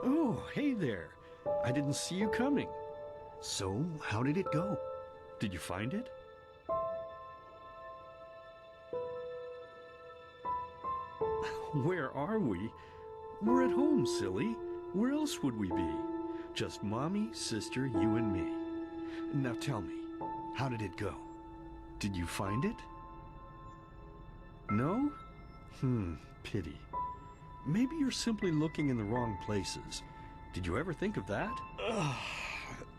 Oh, hey there. I didn't see you coming. So, how did it go? Did you find it? Where are we? We're at home, silly. Where else would we be? Just Mommy, sister, you and me. Now tell me, how did it go? Did you find it? No? Pity. Maybe you're simply looking in the wrong places. Did you ever think of that?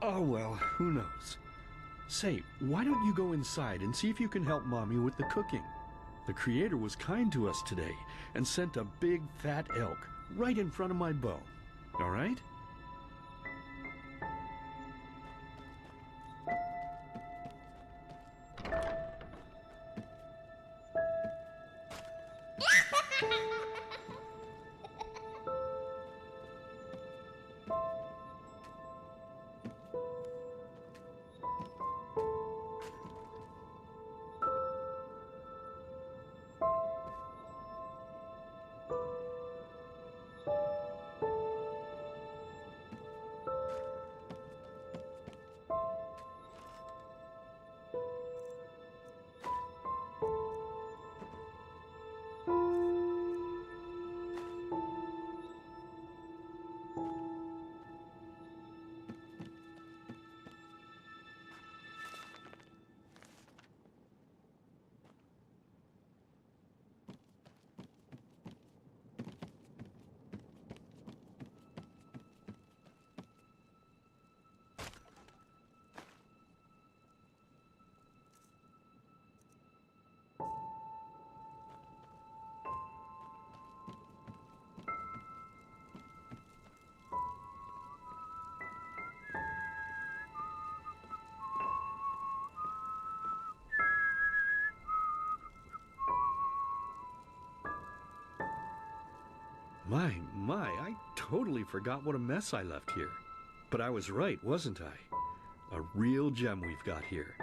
Oh well, who knows. Say, why don't you go inside and see if you can help Mommy with the cooking? The Creator was kind to us today and sent a big fat elk right in front of my bow. All right? My, I totally forgot what a mess I left here. But I was right, wasn't I? A real gem we've got here.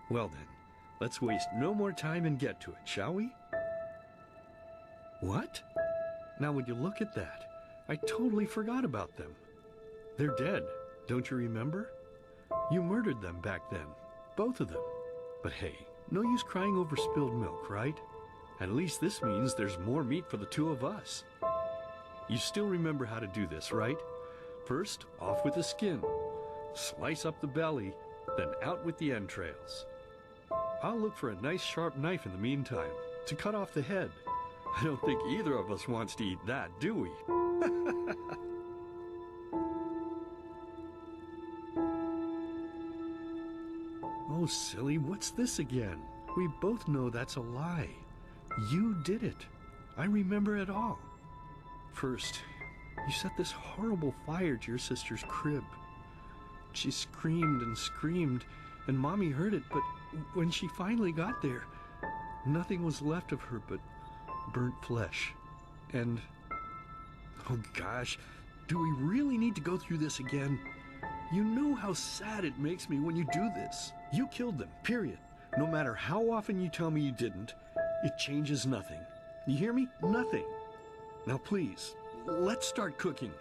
Well then, let's waste no more time and get to it, shall we? What? Now would you look at that? I totally forgot about them. They're dead, don't you remember? You murdered them back then, both of them. But hey, no use crying over spilled milk, right? At least this means there's more meat for the two of us. You still remember how to do this, right? First, off with the skin. Slice up the belly, then out with the entrails. I'll look for a nice sharp knife in the meantime, to cut off the head. I don't think either of us wants to eat that, do we? Oh, silly, what's this again? We both know that's a lie. You did it. I remember it all. First, you set this horrible fire to your sister's crib. She screamed and screamed, and Mommy heard it, but when she finally got there, nothing was left of her but burnt flesh. And, oh gosh, do we really need to go through this again? You know how sad it makes me when you do this. You killed them, period. No matter how often you tell me you didn't, it changes nothing. You hear me? Nothing. Now please, let's start cooking.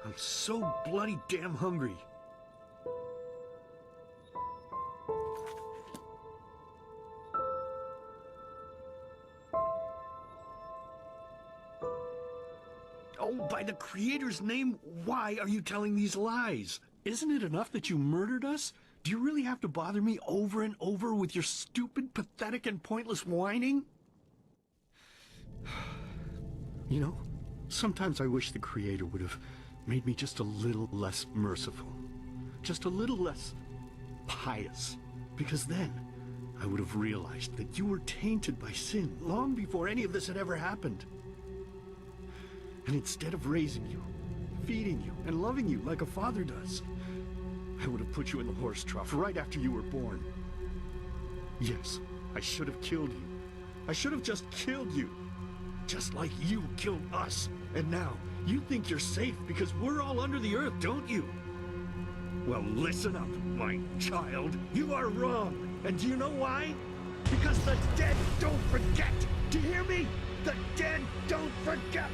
I'm so bloody damn hungry. Oh, by the Creator's name, why are you telling these lies? Isn't it enough that you murdered us? Do you really have to bother me over and over with your stupid, pathetic, and pointless whining? You know, sometimes I wish the Creator would have made me just a little less merciful. Just a little less pious. Because then I would have realized that you were tainted by sin long before any of this had ever happened. And instead of raising you, feeding you, and loving you like a father does, I would have put you in the horse trough right after you were born. Yes, I should have killed you. I should have just killed you. Just like you killed us. And now, you think you're safe because we're all under the earth, don't you? Well, listen up, my child. You are wrong. And do you know why? Because the dead don't forget. Do you hear me? The dead don't forget.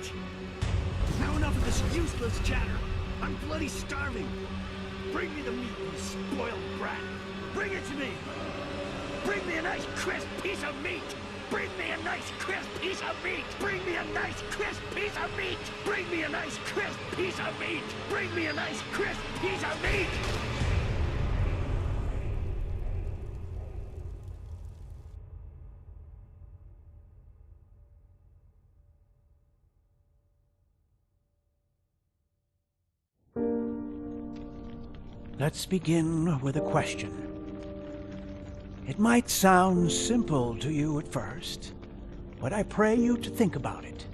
Now enough of this useless chatter. I'm bloody starving. Bring me the meat, you spoiled brat. Bring it to me. Bring me a nice crisp piece of meat. Bring me a nice crisp piece of meat. Bring me a nice crisp piece of meat. Bring me a nice crisp piece of meat. Bring me a nice crisp piece of meat. Let's begin with a question. It might sound simple to you at first, but I pray you to think about it.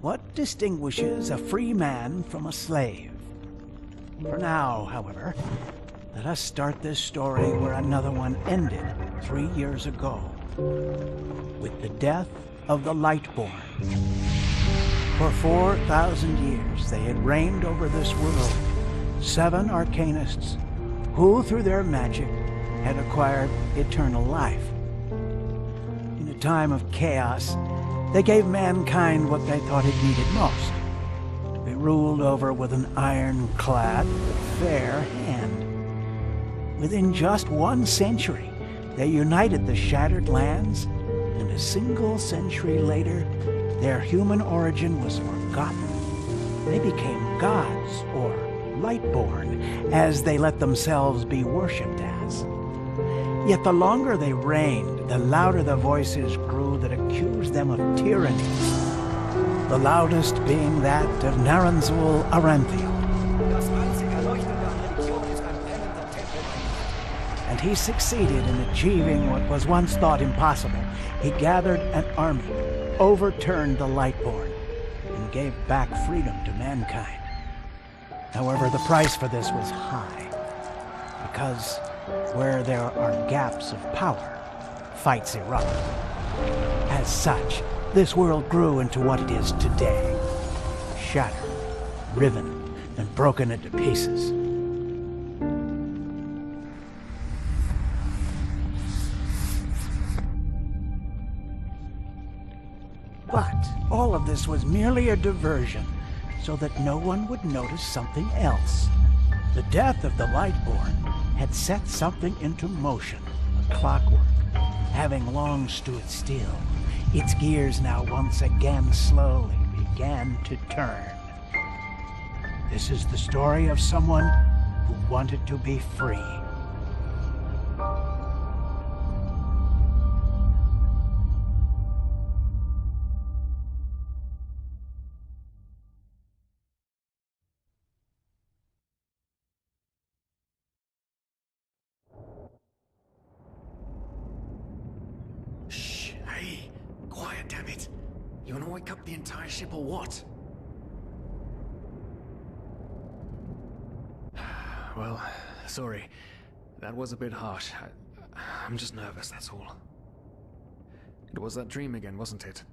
What distinguishes a free man from a slave? For now, however, let us start this story where another one ended 3 years ago, with the death of the Lightborn. For 4,000 years they had reigned over this world, 7 arcanists who, through their magic, had acquired eternal life. In a time of chaos, they gave mankind what they thought it needed most, to be ruled over with an ironclad, fair hand. Within just 1 century, they united the shattered lands, and a single century later, their human origin was forgotten. They became gods, or Lightborn, as they let themselves be worshipped as. Yet the longer they reigned, the louder the voices grew that accused them of tyranny, the loudest being that of Naranzul Aranthiel. And he succeeded in achieving what was once thought impossible. He gathered an army, overturned the Lightborn, and gave back freedom to mankind. However, the price for this was high, because where there are gaps of power, fights erupt. As such, this world grew into what it is today, shattered, riven, and broken into pieces. But all of this was merely a diversion, so that no one would notice something else. The death of the Lightborn had set something into motion, a clockwork. Having long stood still, its gears now once again slowly began to turn. This is the story of someone who wanted to be free. Hey, quiet, damn it. You wanna wake up the entire ship or what? Well, sorry. That was a bit harsh. I'm just nervous, that's all. It was that dream again, wasn't it?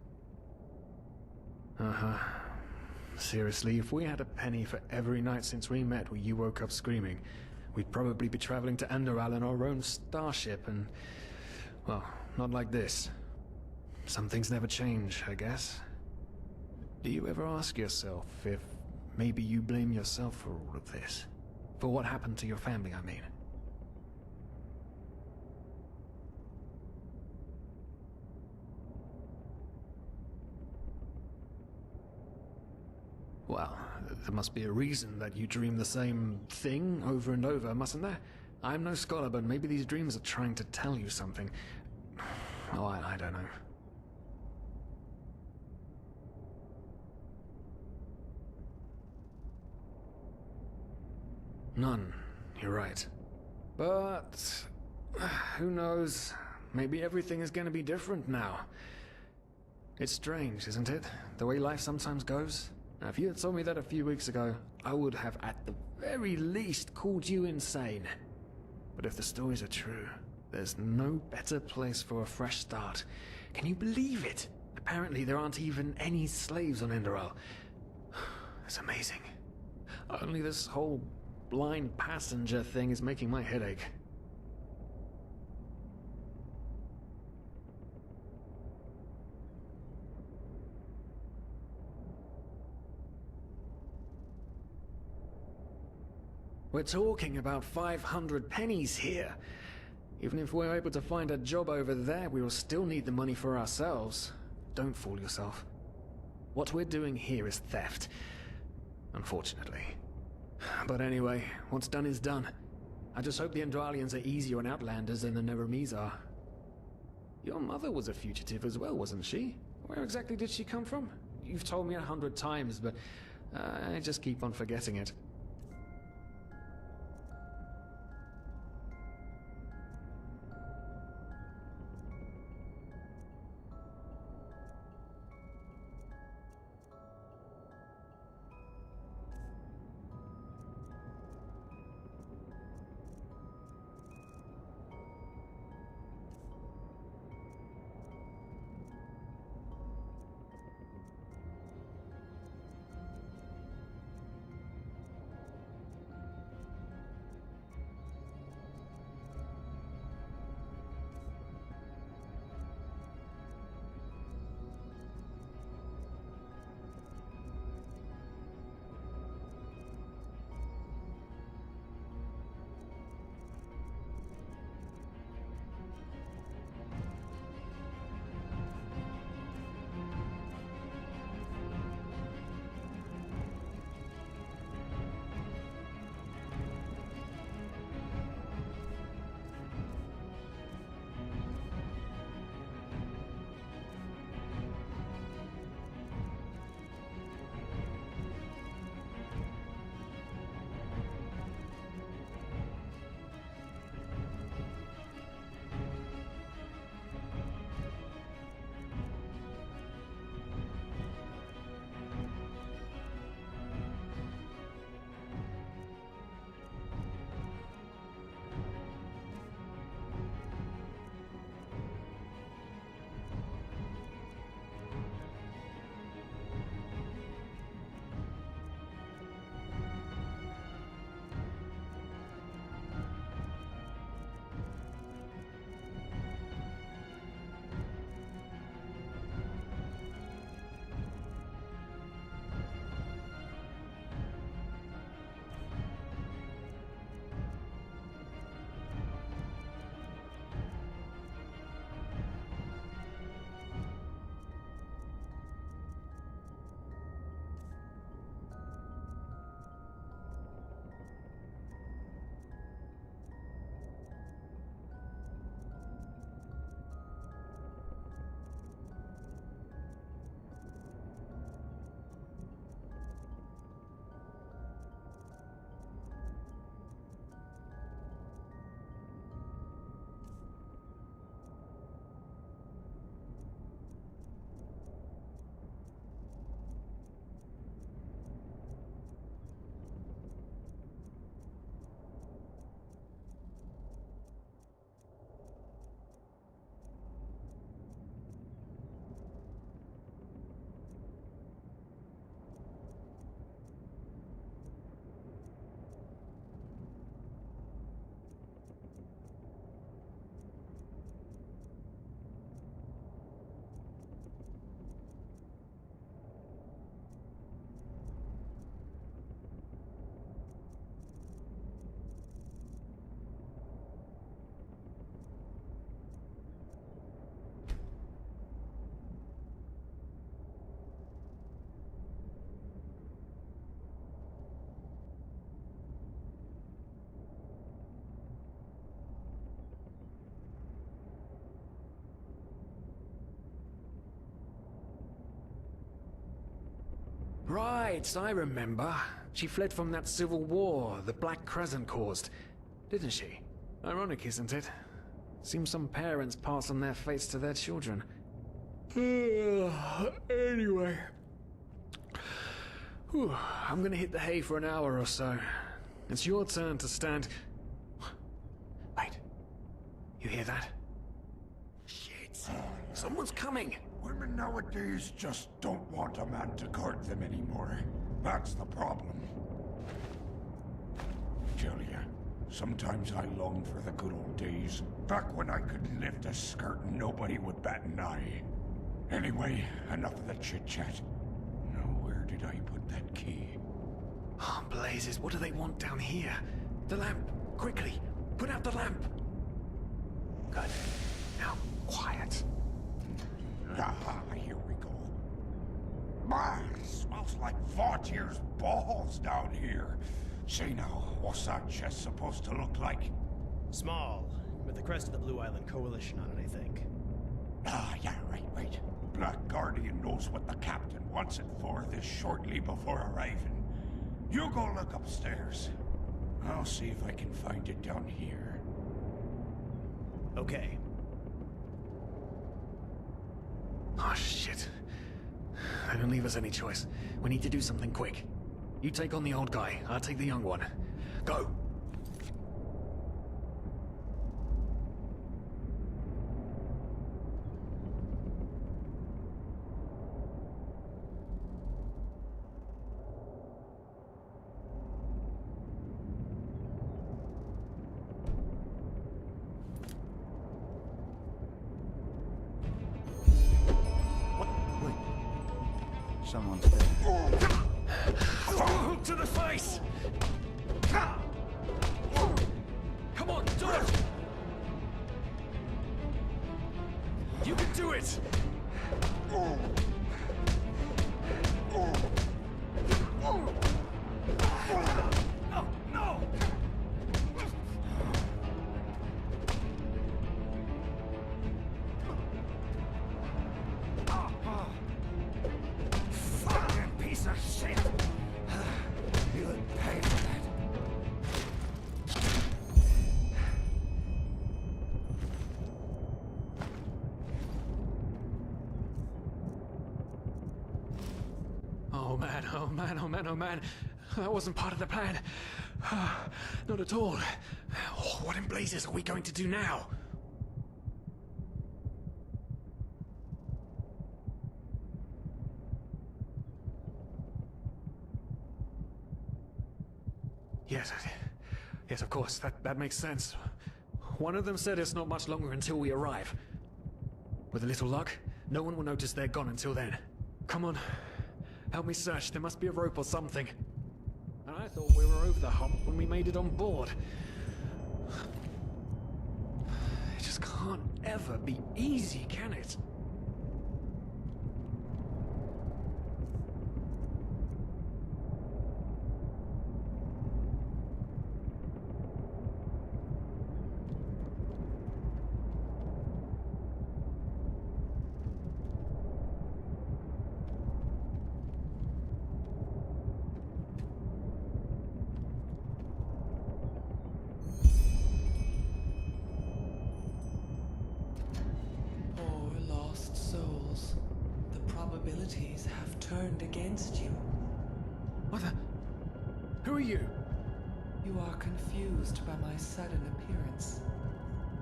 Uh-huh. Seriously, if we had a penny for every night since we met where you woke up screaming, we'd probably be traveling to Enderal in our own starship and... well, not like this. Some things never change, I guess. Do you ever ask yourself if maybe you blame yourself for all of this? For what happened to your family, I mean? Well, there must be a reason that you dream the same thing over and over, mustn't there? I'm no scholar, but maybe these dreams are trying to tell you something. Oh, I don't know. None, you're right. But... who knows? Maybe everything is going to be different now. It's strange, isn't it? The way life sometimes goes. Now, if you had told me that a few weeks ago, I would have at the very least called you insane. But if the stories are true, there's no better place for a fresh start. Can you believe it? Apparently there aren't even any slaves on Enderal. It's amazing. Only this whole blind passenger thing is making my head ache. We're talking about 500 pennies here. Even if we're able to find a job over there, we will still need the money for ourselves. Don't fool yourself. What we're doing here is theft. Unfortunately. But anyway, what's done is done. I just hope the Enderalians are easier on Outlanders than the Neremes are. Your mother was a fugitive as well, wasn't she? Where exactly did she come from? You've told me 100 times, but I just keep on forgetting it. Right, I remember. She fled from that civil war the Black Crescent caused, didn't she? Ironic, isn't it? Seems some parents pass on their fates to their children. Anyway. Whew, I'm gonna hit the hay for an hour or so. It's your turn to stand... Wait. You hear that? Shit. Someone's coming! Women nowadays just don't want a man to guard them anymore. That's the problem. Tell ya, sometimes I long for the good old days. Back when I could lift a skirt and nobody would bat an eye. Anyway, enough of the chit-chat. Now where did I put that key? Oh, blazes, what do they want down here? The lamp! Quickly! Put out the lamp! Good. Now, quiet. Ah, here we go. Man, smells like Vaughtier's balls down here. Say now, what's that chest supposed to look like? Small, with the crest of the Blue Island Coalition on it, I think. Ah, yeah, right. Black Guardian knows what the captain wants it for this shortly before arriving. You go look upstairs. I'll see if I can find it down here. Okay. Oh, shit. They don't leave us any choice. We need to do something quick. You take on the old guy, I'll take the young one. Go! Someone's there. Hook to the face! Come on, do it! You can do it! No, no! Fucking piece of shit! You'll pay for that. Oh man. That wasn't part of the plan. Not at all. What in blazes are we going to do now? Yes, of course. That makes sense. One of them said it's not much longer until we arrive. With a little luck, no one will notice they're gone until then. Come on. Help me search. There must be a rope or something. And I thought we were over the hump when we made it on board. It just can't ever be easy, can it? Probabilities have turned against you. What the? Who are you? You are confused by my sudden appearance,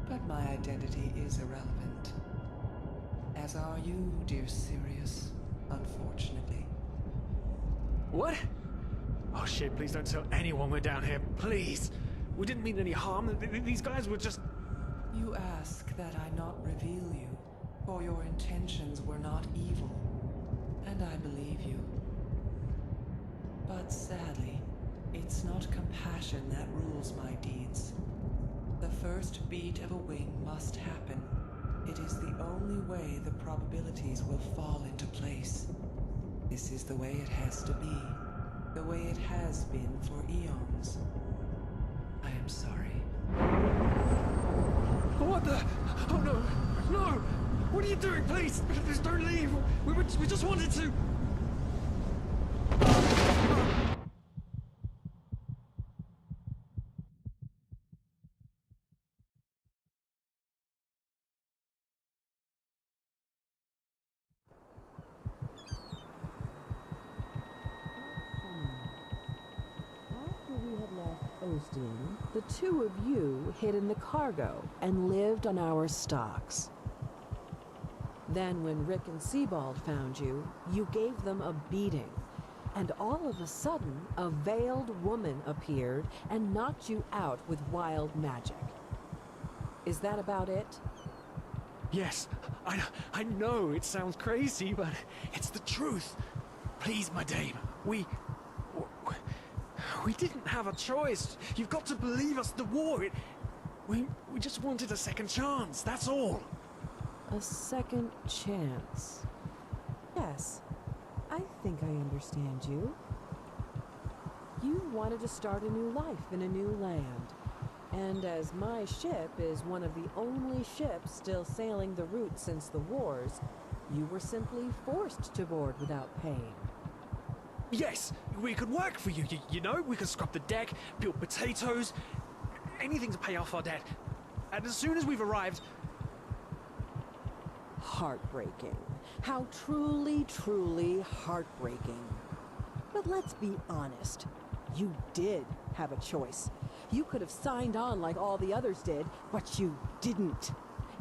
but my identity is irrelevant. As are you, dear Sirius, unfortunately. What? Oh shit, please don't tell anyone we're down here, please! We didn't mean any harm, these guys were just... You ask that I not reveal you, for your intentions were not evil. And I believe you. But sadly, it's not compassion that rules my deeds. The first beat of a wing must happen. It is the only way the probabilities will fall into place. This is the way it has to be. The way it has been for eons. I am sorry. What the? Oh no! No! What are you doing, please? Please don't leave! We just wanted to... After we had left Osteen, the two of you hid in the cargo and lived on our stocks. Then when Rick and Sebald found you, you gave them a beating. And all of a sudden, a veiled woman appeared and knocked you out with wild magic. Is that about it? Yes, I know it sounds crazy, but it's the truth. Please, my dame, we We didn't have a choice. You've got to believe us. The war, we just wanted a second chance, that's all. A second chance. Yes, I think I understand you. You wanted to start a new life in a new land. And as my ship is one of the only ships still sailing the route since the wars, you were simply forced to board without paying. Yes, we could work for you, you know? We could scrub the deck, peel potatoes, anything to pay off our debt. And as soon as we've arrived... Heartbreaking. How truly, truly heartbreaking. But let's be honest. You did have a choice. You could have signed on like all the others did, but you didn't.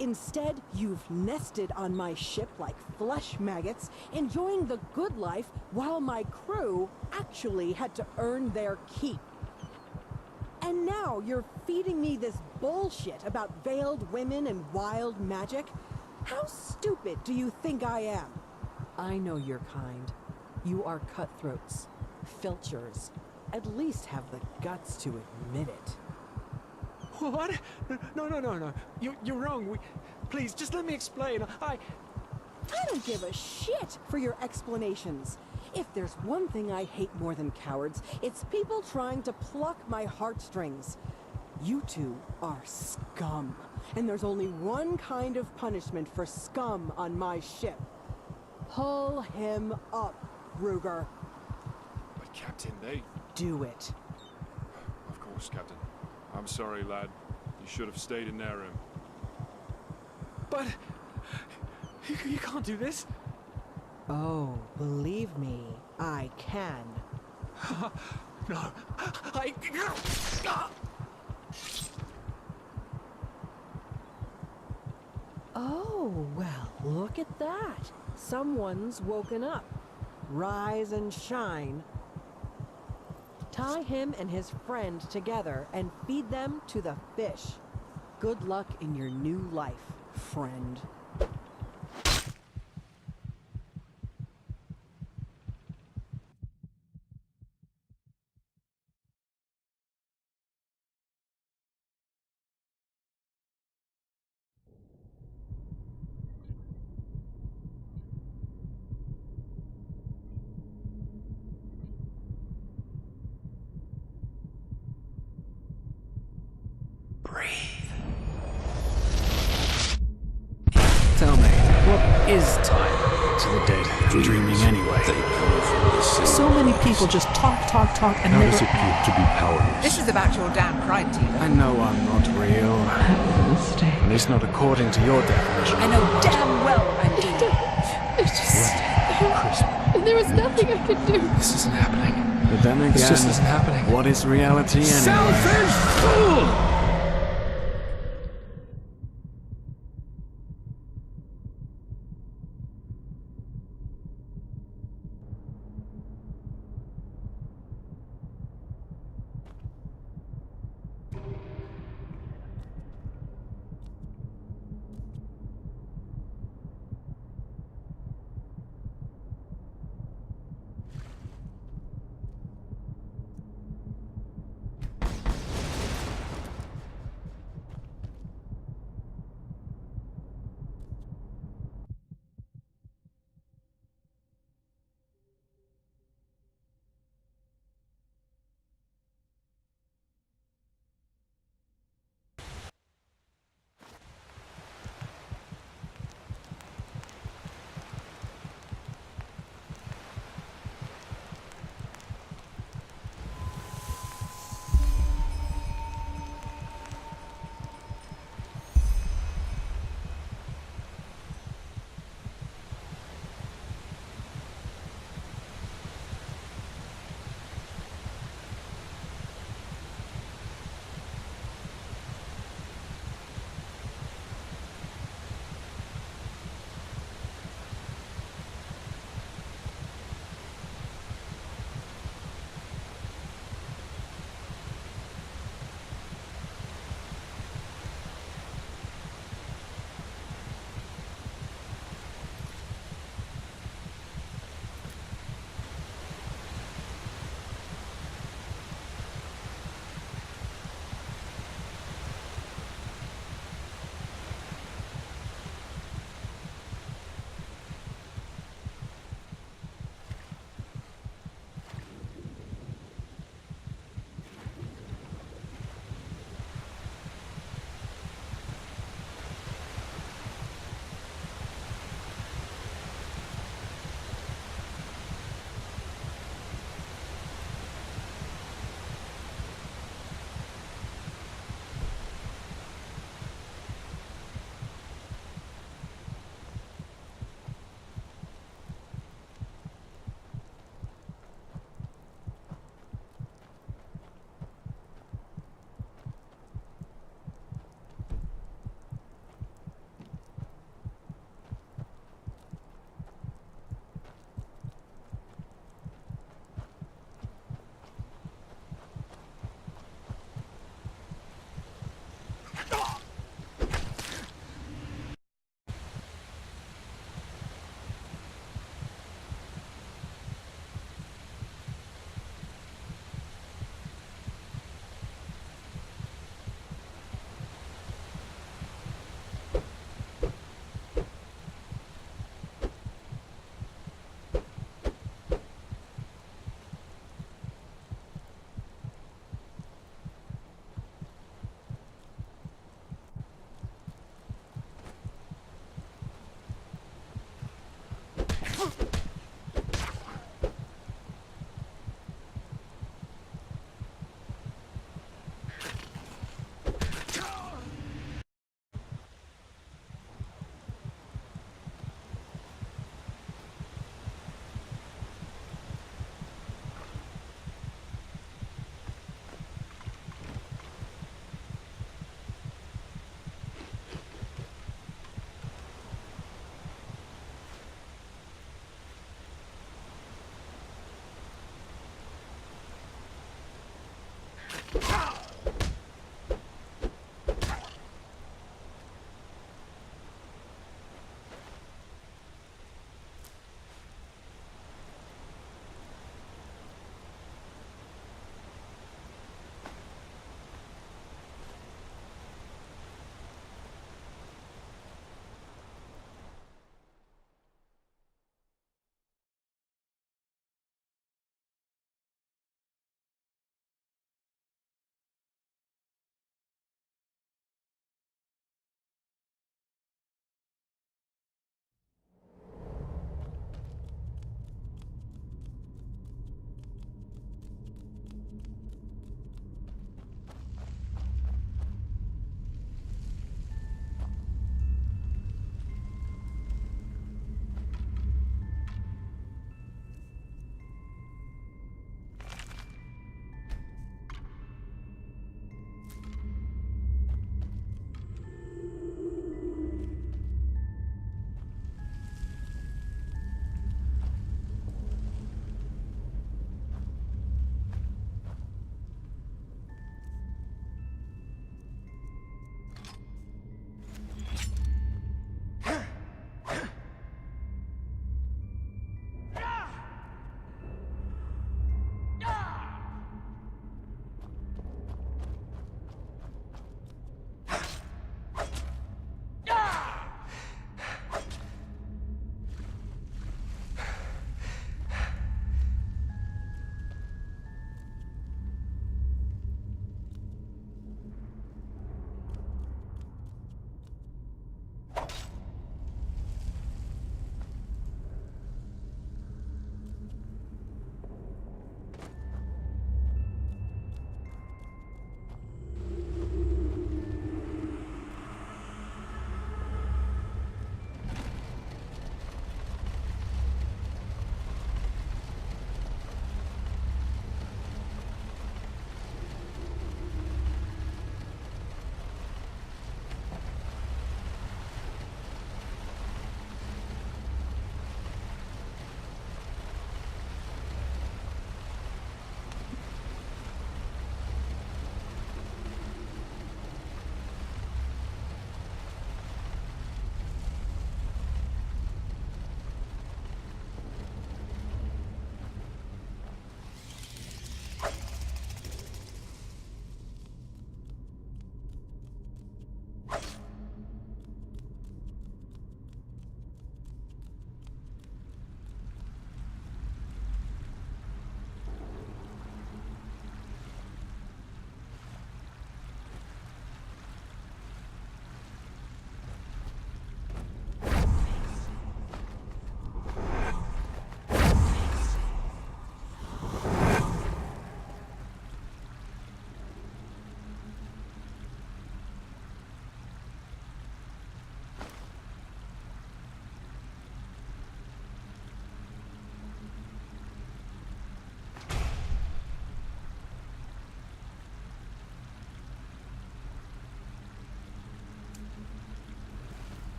Instead, you've nested on my ship like flesh maggots, enjoying the good life while my crew actually had to earn their keep. And now you're feeding me this bullshit about veiled women and wild magic? How stupid do you think I am? I know your kind. You are cutthroats, filchers. At least have the guts to admit it. What? No. You're wrong. Please, just let me explain. I don't give a shit for your explanations. If there's one thing I hate more than cowards, it's people trying to pluck my heartstrings. You two are scum. And there's only one kind of punishment for scum on my ship. Pull him up, Ruger. But Captain, they... Do it. Of course, Captain. I'm sorry, lad. You should have stayed in their room. But... You can't do this. Oh, believe me, I can. No, I... Oh, well, look at that. Someone's woken up. Rise and shine. Tie him and his friend together and feed them to the fish. Good luck in your new life, friend. Tell me, what is time to the dead? Dreaming anyway. So many people just talk, and How never... does it feel to be powerless? This is about your damn pride, Tina. I know I'm not real. At least not according to your definition. I know damn well I'm evil. It's just... There was nothing I could do. This isn't happening. But then again, This just isn't happening. What is reality anyway? Selfish fool!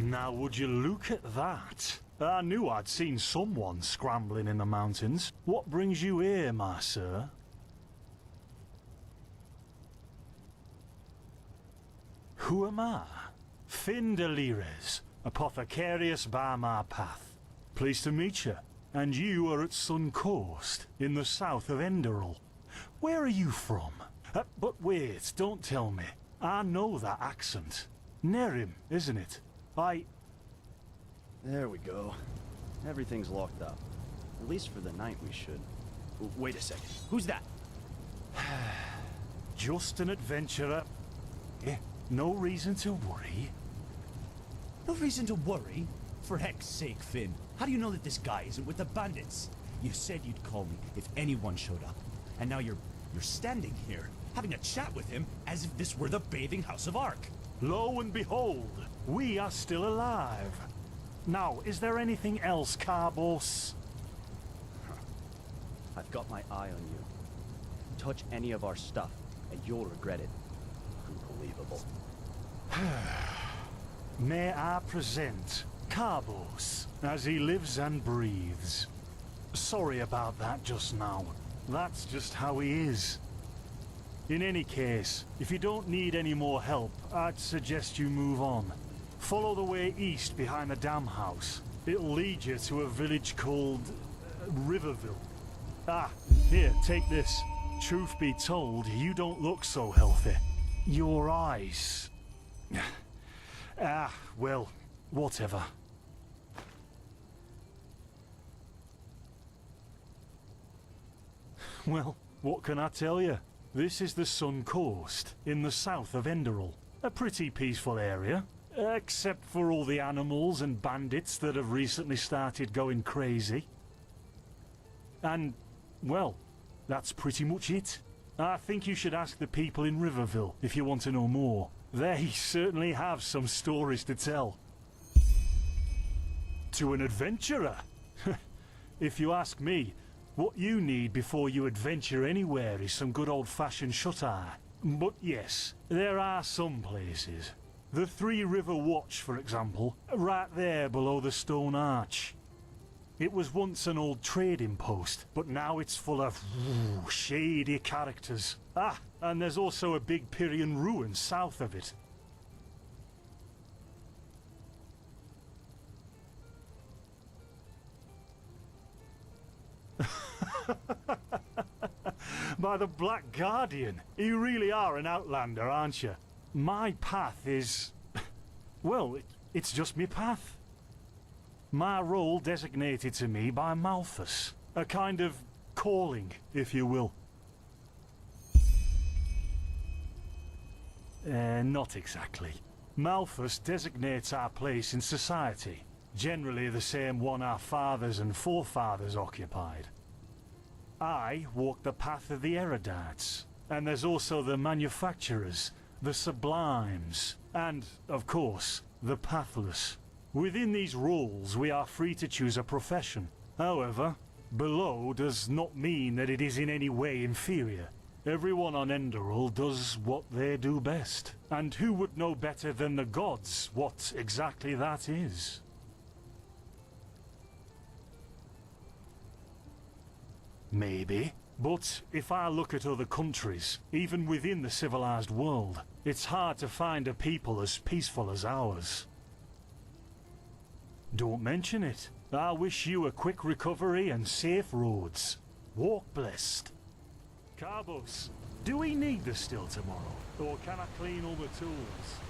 Now would you look at that? I knew I'd seen someone scrambling in the mountains. What brings you here, my sir? Who am I? Finn Delires, apothecarius by my path. Pleased to meet you. And you are at Sun Coast, in the south of Enderal. Where are you from? But wait, don't tell me. I know that accent. Nerim, isn't it? There we go. Everything's locked up. At least for the night we should. Wait a second. Who's that? Just an adventurer. No reason to worry. No reason to worry? For heck's sake, Finn. How do you know that this guy isn't with the bandits? You said you'd call me if anyone showed up. And now you're standing here, having a chat with him as if this were the bathing house of Ark. Lo and behold, we are still alive. Now, is there anything else, Carbos? I've got my eye on you. Touch any of our stuff, and you'll regret it. Unbelievable. May I present Carbos, as he lives and breathes. Sorry about that just now. That's just how he is. In any case, if you don't need any more help, I'd suggest you move on. Follow the way east behind the dam house. It'll lead you to a village called Riverville. Ah, here, take this. Truth be told, you don't look so healthy. Your eyes... well, whatever. Well, what can I tell you? This is the Sun Coast, in the south of Enderal. A pretty peaceful area, except for all the animals and bandits that have recently started going crazy. And, well, that's pretty much it. I think you should ask the people in Riverville if you want to know more. They certainly have some stories to tell. To an adventurer? If you ask me, what you need before you adventure anywhere is some good old-fashioned shut-eye. But yes, there are some places. The Three River Watch, for example, right there below the stone arch. It was once an old trading post, but now it's full of shady characters. Ah, and there's also a big Pyrian ruin south of it. By the Black Guardian, you really are an outlander, aren't you? My path is... well, it's just me path. My role designated to me by Malthus. A kind of calling, if you will. Not exactly. Malthus designates our place in society. Generally the same one our fathers and forefathers occupied. I walk the path of the erudites, and there's also the manufacturers, the sublimes, and, of course, the pathless. Within these roles, we are free to choose a profession. However, below does not mean that it is in any way inferior. Everyone on Enderal does what they do best, and who would know better than the gods what exactly that is? Maybe. But if I look at other countries, even within the civilized world, it's hard to find a people as peaceful as ours. Don't mention it. I wish you a quick recovery and safe roads. Walk blessed. Carbos, do we need the still tomorrow? Or can I clean all the tools?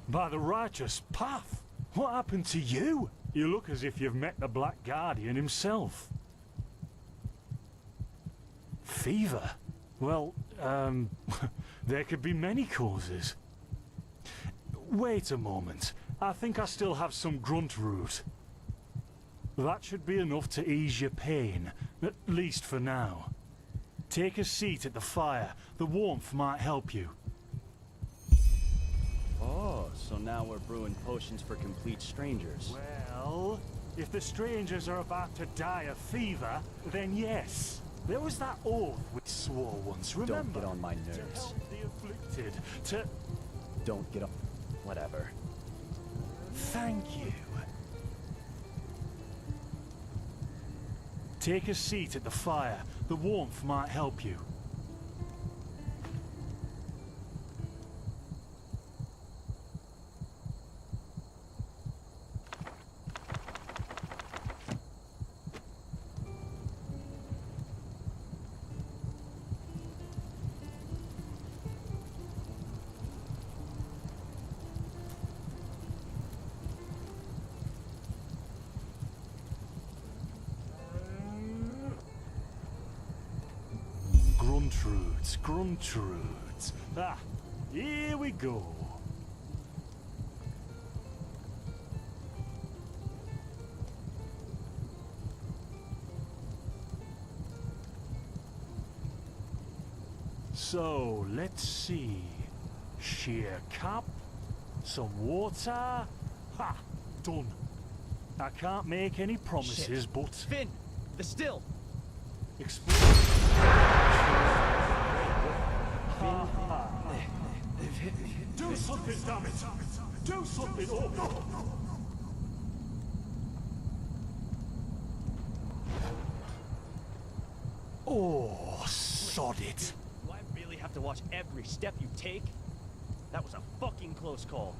By the righteous path? What happened to you? You look as if you've met the Black Guardian himself. Fever? Well, there could be many causes. Wait a moment. I think I still have some grunt root. That should be enough to ease your pain, at least for now. Take a seat at the fire. The warmth might help you. Oh, so now we're brewing potions for complete strangers. Well, if the strangers are about to die of fever, then yes. There was that oath we swore once, remember? Don't get on my nerves. To help the afflicted, to... Don't get on... Whatever. Thank you. Take a seat at the fire. The warmth might help you. Gruntrudes. Ah, here we go. So, let's see. Sheer cap, some water. Ha! Done. I can't make any promises, Shit. but... Finn! The still! They've hit me. Do something, damn it! Do something! Oh, no! Oh, sod it! Do I really have to watch every step you take? That was a fucking close call.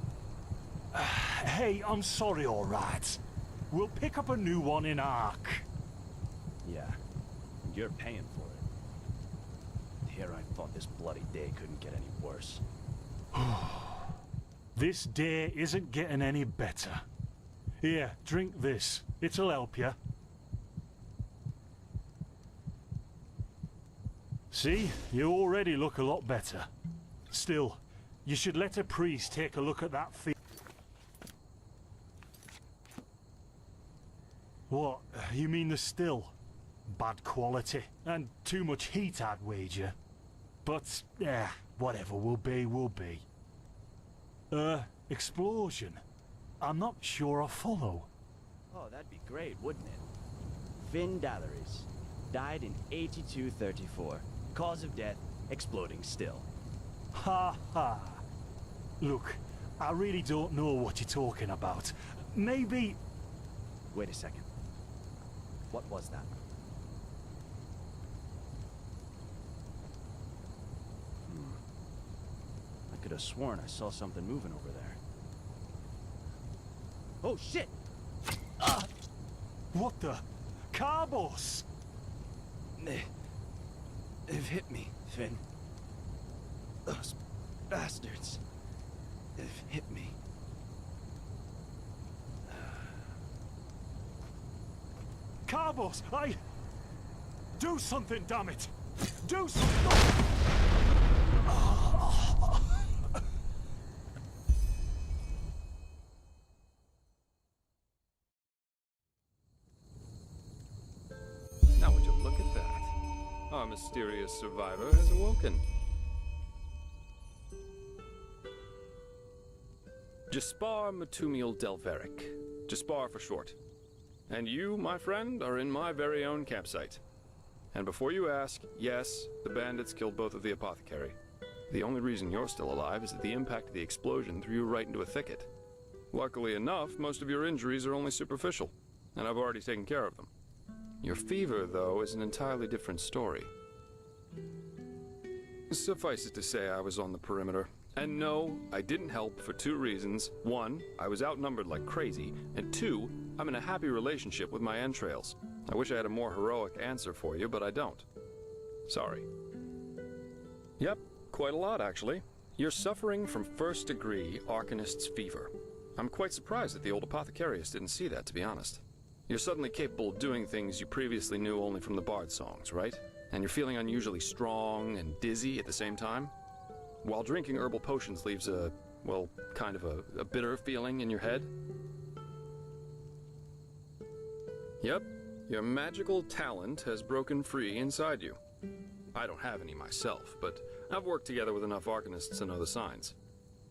Hey, I'm sorry, alright. We'll pick up a new one in Ark. Yeah, and you're paying for it. Here I thought this bloody day couldn't get any worse. This day isn't getting any better. Here, drink this. It'll help you. See, you already look a lot better. Still, you should let a priest take a look at that feat. What? You mean the still? Bad quality, and too much heat, I'd wager. But, whatever will be, will be. Explosion? I'm not sure I follow. Oh, that'd be great, wouldn't it? Finn Dalleries. Died in 8234. Cause of death, exploding still. Ha ha. Look, I really don't know what you're talking about. Maybe... Wait a second. What was that? I could have sworn I saw something moving over there. Oh, shit! What the? Carbos! They've hit me, Finn. Those bastards. They've hit me. Carbos, do something, damn it! Do something! Now would you look at that? Our mysterious survivor has awoken. Jaspar Matumiel Delveric. Jaspar for short. And you, my friend, are in my very own campsite. And before you ask, yes, the bandits killed both of the apothecary. The only reason you're still alive is that the impact of the explosion threw you right into a thicket. Luckily enough, most of your injuries are only superficial, and I've already taken care of them. Your fever, though, is an entirely different story. Suffice it to say, I was on the perimeter. And no, I didn't help for two reasons. One, I was outnumbered like crazy, and two, I'm in a happy relationship with my entrails. I wish I had a more heroic answer for you, but I don't. Sorry. Yep, quite a lot, actually. You're suffering from first-degree Arcanist's fever. I'm quite surprised that the old apothecarius didn't see that, to be honest. You're suddenly capable of doing things you previously knew only from the bard songs, right? And you're feeling unusually strong and dizzy at the same time? While drinking herbal potions leaves a, well, kind of a bitter feeling in your head? Yep, your magical talent has broken free inside you. I don't have any myself, but I've worked together with enough arcanists to know the signs.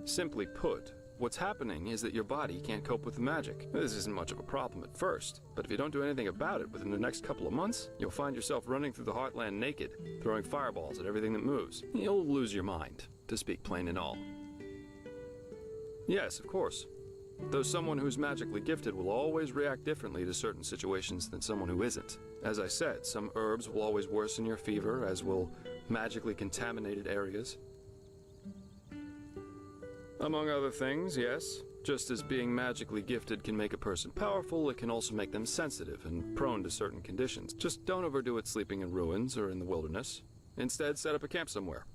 Simply put, what's happening is that your body can't cope with the magic. This isn't much of a problem at first, but if you don't do anything about it within the next couple of months, you'll find yourself running through the heartland naked, throwing fireballs at everything that moves. You'll lose your mind, to speak plain and all. Yes, of course. Though someone who's magically gifted will always react differently to certain situations than someone who isn't. As I said, some herbs will always worsen your fever, as will magically contaminated areas. Among other things, yes. Just as being magically gifted can make a person powerful, it can also make them sensitive and prone to certain conditions. Just don't overdo it sleeping in ruins or in the wilderness. Instead, set up a camp somewhere.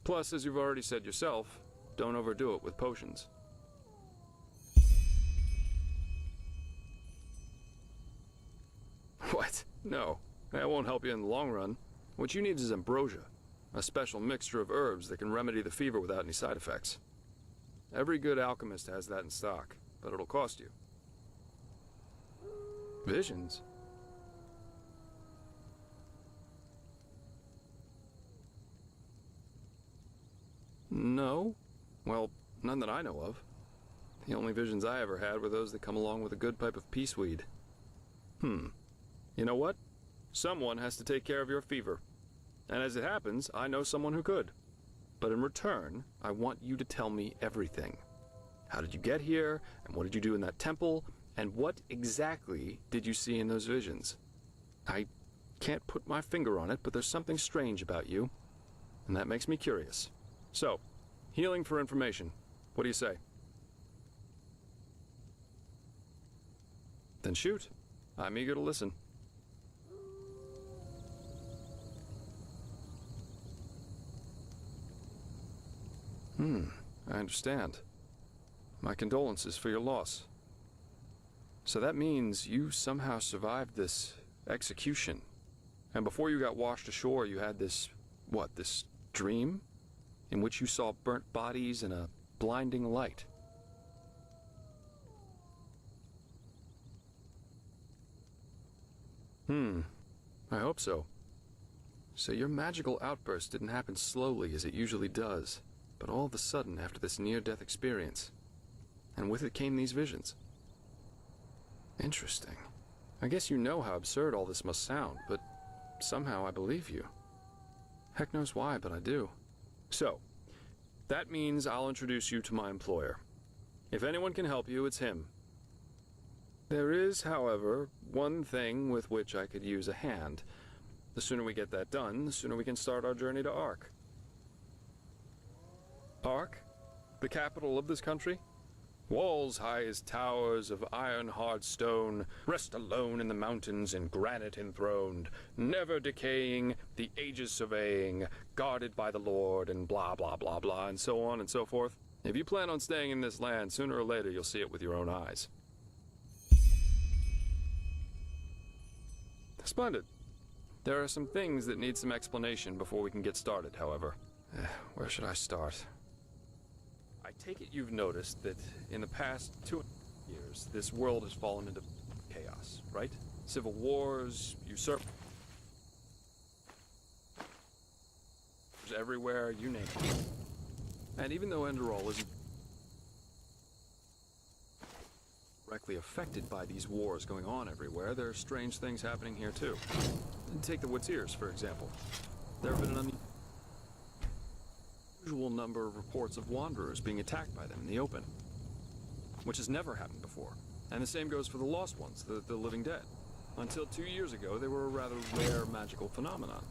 Plus, as you've already said yourself, don't overdo it with potions. What? No, that won't help you in the long run. What you need is ambrosia, a special mixture of herbs that can remedy the fever without any side effects. Every good alchemist has that in stock, but it'll cost you. Visions? No. Well, none that I know of. The only visions I ever had were those that come along with a good pipe of peaceweed. You know what? Someone has to take care of your fever. And as it happens, I know someone who could. But in return, I want you to tell me everything. How did you get here? And what did you do in that temple? And what exactly did you see in those visions? I can't put my finger on it, but there's something strange about you. And that makes me curious. So, healing for information. What do you say? Then shoot. I'm eager to listen. I understand. My condolences for your loss. So that means you somehow survived this execution. And before you got washed ashore, you had this, this dream? In which you saw burnt bodies and a blinding light. I hope so. So your magical outburst didn't happen slowly as it usually does, but all of a sudden after this near-death experience. And with it came these visions. Interesting. I guess you know how absurd all this must sound, but somehow I believe you. Heck knows why, but I do. So, that means I'll introduce you to my employer. If anyone can help you, it's him. There is, however, one thing with which I could use a hand. The sooner we get that done, the sooner we can start our journey to Ark. Ark? The capital of this country? Walls high as towers of iron-hard stone, rest alone in the mountains in granite enthroned, never decaying, the ages surveying, guarded by the Lord, and blah, blah, blah, blah, and so on and so forth. If you plan on staying in this land, sooner or later you'll see it with your own eyes. Splendid. There are some things that need some explanation before we can get started, however. Where should I start? I take it you've noticed that in the past 2 years, this world has fallen into chaos, right? Civil wars, usurpers everywhere, you name it. And even though Enderal isn't directly affected by these wars going on everywhere, there are strange things happening here too. Take the Woods-Ears, for example. There have been an unusual number of reports of wanderers being attacked by them in the open, which has never happened before. And the same goes for the Lost Ones, the living dead. Until 2 years ago, they were a rather rare magical phenomenon.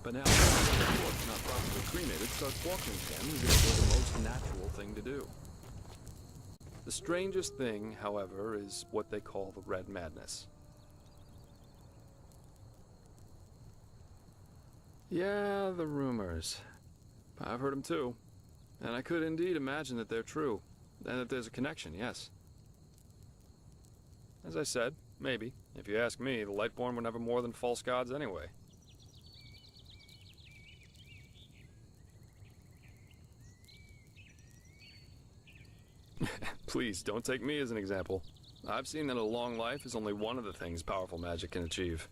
But now, the corpse not properly cremated starts walking again as if it were the most natural thing to do. The strangest thing, however, is what they call the Red Madness. Yeah, the rumors. I've heard them too. And I could indeed imagine that they're true. And that there's a connection, yes. As I said, maybe. If you ask me, the Lightborn were never more than false gods anyway. Please, don't take me as an example. I've seen that a long life is only one of the things powerful magic can achieve.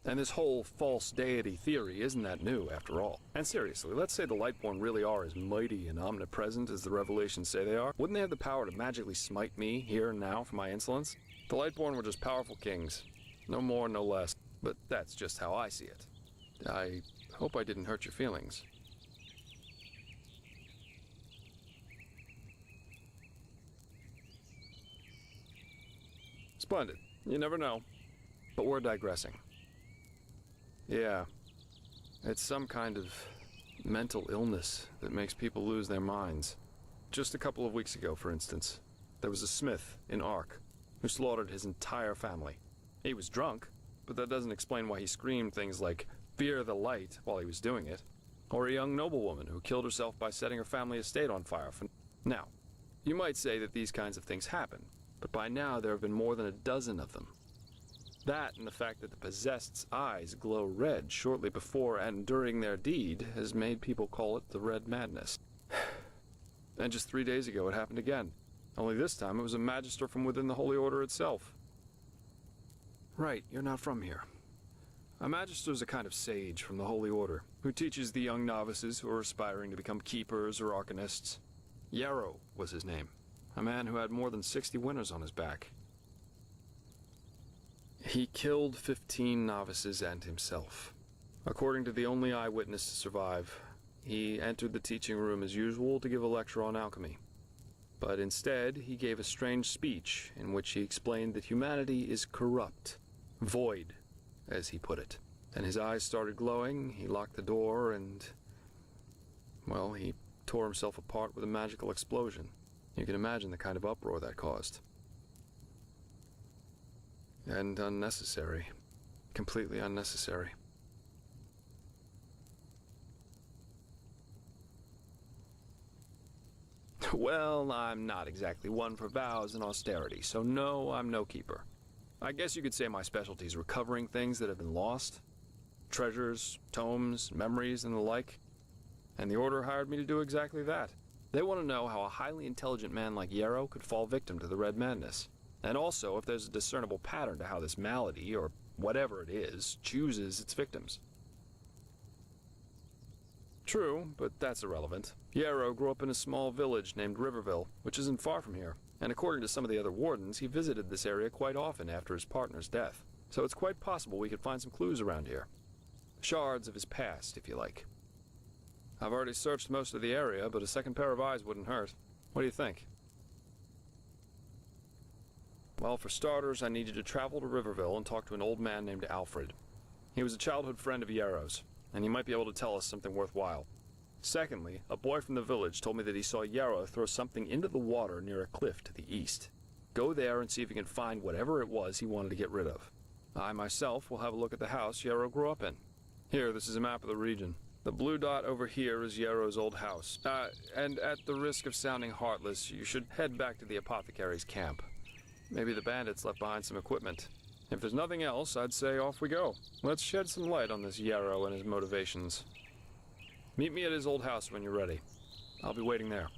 And this whole false deity theory isn't that new, after all. And seriously, let's say the Lightborn really are as mighty and omnipresent as the revelations say they are. Wouldn't they have the power to magically smite me here and now for my insolence? The Lightborn were just powerful kings. No more, no less. But that's just how I see it. I hope I didn't hurt your feelings. Splendid. You never know. But we're digressing. Yeah. It's some kind of mental illness that makes people lose their minds. Just a couple of weeks ago, for instance, there was a smith in Ark who slaughtered his entire family. He was drunk, but that doesn't explain why he screamed things like, "Fear the light," while he was doing it. Or a young noblewoman who killed herself by setting her family estate on fire. Now, you might say that these kinds of things happen, but by now there have been more than a dozen of them. That and the fact that the possessed's eyes glow red shortly before and during their deed has made people call it the Red Madness. And just 3 days ago it happened again. Only this time it was a magister from within the Holy Order itself. Right, you're not from here. A magister is a kind of sage from the Holy Order, who teaches the young novices who are aspiring to become keepers or arcanists. Yarrow was his name, a man who had more than 60 winners on his back. He killed 15 novices and himself. According to the only eyewitness to survive, he entered the teaching room as usual to give a lecture on alchemy. But instead, he gave a strange speech in which he explained that humanity is corrupt, void, as he put it. Then his eyes started glowing, he locked the door, and, well, he tore himself apart with a magical explosion. You can imagine the kind of uproar that caused. And unnecessary. Completely unnecessary. Well, I'm not exactly one for vows and austerity, so no, I'm no keeper. I guess you could say my specialty is recovering things that have been lost. Treasures, tomes, memories, and the like. And the Order hired me to do exactly that. They want to know how a highly intelligent man like Yarrow could fall victim to the Red Madness. And also if there's a discernible pattern to how this malady, or whatever it is, chooses its victims. True, but that's irrelevant. Yarrow grew up in a small village named Riverville, which isn't far from here. And according to some of the other wardens, he visited this area quite often after his partner's death. So it's quite possible we could find some clues around here. Shards of his past, if you like. I've already searched most of the area, but a second pair of eyes wouldn't hurt. What do you think? Well, for starters, I need you to travel to Riverville and talk to an old man named Alfred. He was a childhood friend of Yarrow's, and he might be able to tell us something worthwhile. Secondly, a boy from the village told me that he saw Yarrow throw something into the water near a cliff to the east. Go there and see if you can find whatever it was he wanted to get rid of. I myself will have a look at the house Yarrow grew up in. Here, this is a map of the region. The blue dot over here is Yarrow's old house. And at the risk of sounding heartless, you should head back to the apothecary's camp. Maybe the bandits left behind some equipment. If there's nothing else, I'd say off we go. Let's shed some light on this Yarrow and his motivations. Meet me at his old house when you're ready. I'll be waiting there.